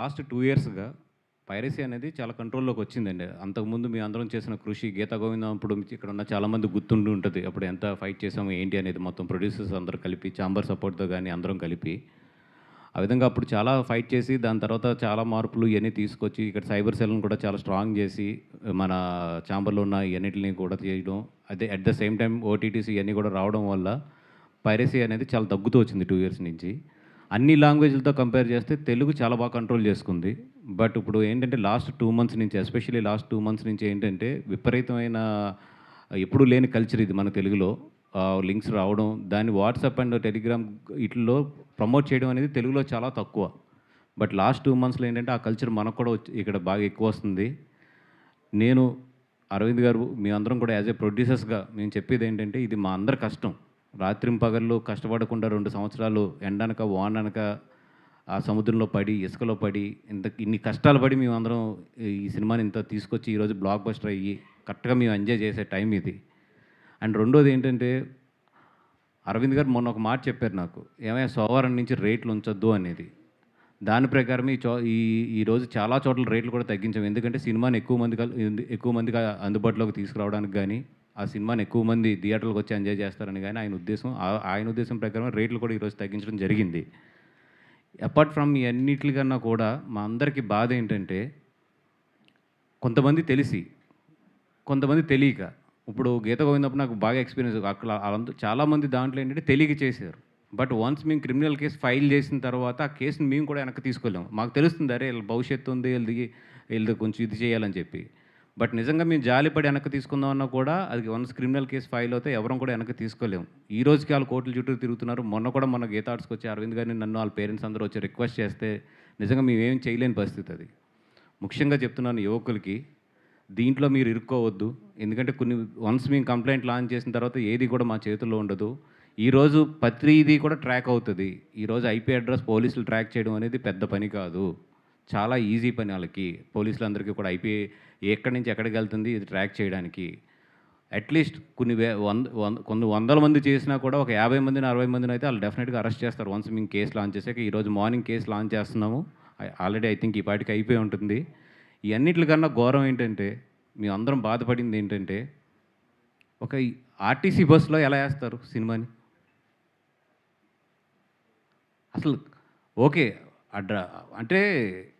Last 2 ఇయర్స్‌గా piracy అనేది చాలా కంట్రోల్‌లోకి వచ్చిందండి. అంతకుముందు మేమందరం చేసిన కృషి 'గీతా గోవిందం' అప్పుడు ఇక్కడున్న చాలామంది గుర్తుండి ఉంటది. అప్పుడు ఎంత ఫైట్ చేసాము ఏంటి అనేది మొత్తం ప్రొడ్యూసర్స్ అందరూ కలిపి, చాంబర్ సపోర్ట్‌తో గాని అందరం కలిపి. ఆ విధంగా అప్పుడు చాలా ఫైట్ చేసి దాని తర్వాత చాలా మార్పులు ఇయన్నీ తీసుకొచ్చి ఇక్కడ సైబర్ సెల్‌ని కూడా చాలా స్ట్రాంగ్ చేసి మన చాంబర్‌లో ఉన్న ఇయన్నిటిని కూడా చేయడం. అదే at the same time OTTs ఇయన్నీ కూడా రావడం వల్ల పైరసీ అనేది చాలా తగ్గుతూ వచ్చింది 2 ఇయర్స్ నుంచి. అన్ని లాంగ్వేజ్‌లతో కంపేర్ చేస్తే తెలుగు చాలా బాగా కంట్రోల్ చేసుకుంది. బట్ ఇప్పుడు ఏంటంటే లాస్ట్ 2 మంత్స్ నుంచి ఎస్పెషల్లీ లాస్ట్ 2 మంత్స్ నుంచి ఏంటంటే విపరీతమైన ఎప్పుడూ లేని కల్చర్ ఇది మన తెలుగులో. లింక్స్ రావడం, దాన్ని వాట్సాప్ అండ్ టెలిగ్రామ్ ఈటిల్లో ప్రమోట్ చేయడం అనేది తెలుగులో చాలా తక్కువ. బట్ లాస్ట్ 2 మంత్స్‌లో ఏంటంటే ఆ కల్చర్ మనకు కూడా ఇక్కడ బాగా ఎక్కువొస్తుంది. నేను, అరవింద్ గారు మేమందరం కూడా యాస్ ఎ ప్రొడ్యూసర్స్‌గా మేము చెప్పేదేంటంటే ఇది మా అందరి కష్టం. రాత్రింపగళ్ళు కష్టపడకుండా 2 సంవత్సరాలు ఎండనక, వాననక ఆ సముద్రంలో పడి, ఇసుకలో పడి, ఇన్ని కష్టాలు పడి మేమందరం ఈ సినిమాని ఇంత తీసుకొచ్చి ఈరోజు బ్లాక్ బస్టర్ అయ్యి, కరెక్ట్‌గా మేము ఎంజాయ్ చేసే టైం ఇది. అండ్ రెండోదేంటంటే, అరవింద్ గారు మొన్న ఒక మాట చెప్పారు నాకు. "ఏమయ్య సోమవారం నుంచి రేట్లు ఉంచొద్దు" అనేది. దాని ప్రకారం ఈరోజు చాలా చోట్ల రేట్లు కూడా తగ్గించాం. ఎందుకంటే సినిమాని ఎక్కువ మందికి అందుబాటులోకి తీసుకురావడానికి గానీ, ఆ సినిమాని ఎక్కువ మంది థియేటర్‌లకొచ్చి ఎంజాయ్ చేస్తారని గానీ ఆయన ఉద్దేశం. ఆయన ఉద్దేశం ప్రకారం రేట్లు కూడా ఈరోజు తగ్గించడం జరిగింది. అపార్ట్ ఫ్రమ్ ఈ అన్నిట్లికన్నా కూడా మా అందరికీ బాధేంటంటే, కొంతమంది తెలిసి, కొంతమంది తెలియక. ఇప్పుడు 'గీత గోవిందప్పుడు' నాకు బాగా ఎక్స్‌పీరియన్స్ అక్కడ చాలామంది దాంట్లో ఏంటంటే తెలియక చేశారు. బట్ వన్స్ మేము క్రిమినల్ కేస్ ఫైల్ చేసిన తర్వాత ఆ కేస్‌ని మేము కూడా వెనక్కి తీసుకోలేము. మాకు తెలుస్తుంది అరే! ఈళ్ళ భవిష్యత్తు ఉంది. ఈళ్ళది కొంచెం ఇది చేయాలని చెప్పి. బట్ నిజంగా మేము జాలిపడి వెనక్కి తీసుకుందామన్నా కూడా అది వన్స్ క్రిమినల్ కేస్ ఫైల్ అవుతే ఎవరం కూడా వెనక్కి తీసుకోలేము. ఈ రోజుకి ఆళ్ళు కోర్టుల చుట్టూ తిరుగుతున్నారు. మొన్న కూడా మన గీతా ఆర్ట్స్‌కొచ్చి అరవింద్ గారిని, నన్ను ఆళ్ళ పేరెంట్స్ అందరూ వచ్చి రిక్వెస్ట్ చేస్తే నిజంగా మేమేం చేయలేని పరిస్థితి అది. ముఖ్యంగా చెప్తున్నాను యువకులకి, దీంట్లో మీరు ఇరుక్కోవద్దు. ఎందుకంటే వన్స్ మేము కంప్లెయింట్ లాంచ్ చేసిన తర్వాత ఏది కూడా మా చేతుల్లో ఉండదు. ఈరోజు ప్రతీది కూడా ట్రాక్ అవుతది. ఈరోజు ఐపీ అడ్రెస్ పోలీసులు ట్రాక్ చేయడం అనేది పెద్ద పని కాదు. చాలా ఈజీ పని ఆళ్ళకి. పోలీసులందరికీ కూడా ఎక్కడి నుంచి ఎక్కడికెళ్తుంది ఇది ట్రాక్ చేయడానికి. అట్‌లీస్ట్ కొన్ని వందల మంది చేసినా కూడా ఒక 50 మందిని, 60 మందినైతే ఆళ్ళు డెఫినిట్‌గా అరెస్ట్ చేస్తారు. వన్స్ మేము కేస్ లాంచ్ చేసాక ఈరోజు మార్నింగ్ కేస్ లాంచ్ చేస్తున్నాము. ఆల్రెడీ ఐ థింక్ ఈ పాటికి అయిపోయి ఉంటుంది. ఈ అన్నిట్లికన్నా ఘోరం ఏంటంటే, మేమందరం బాధపడిందేంటంటే, ఒక ఈ ఆర్టీసీ బస్‌లో ఎలా ఏస్తారు సినిమాని? అసలు ఓకే. అంటే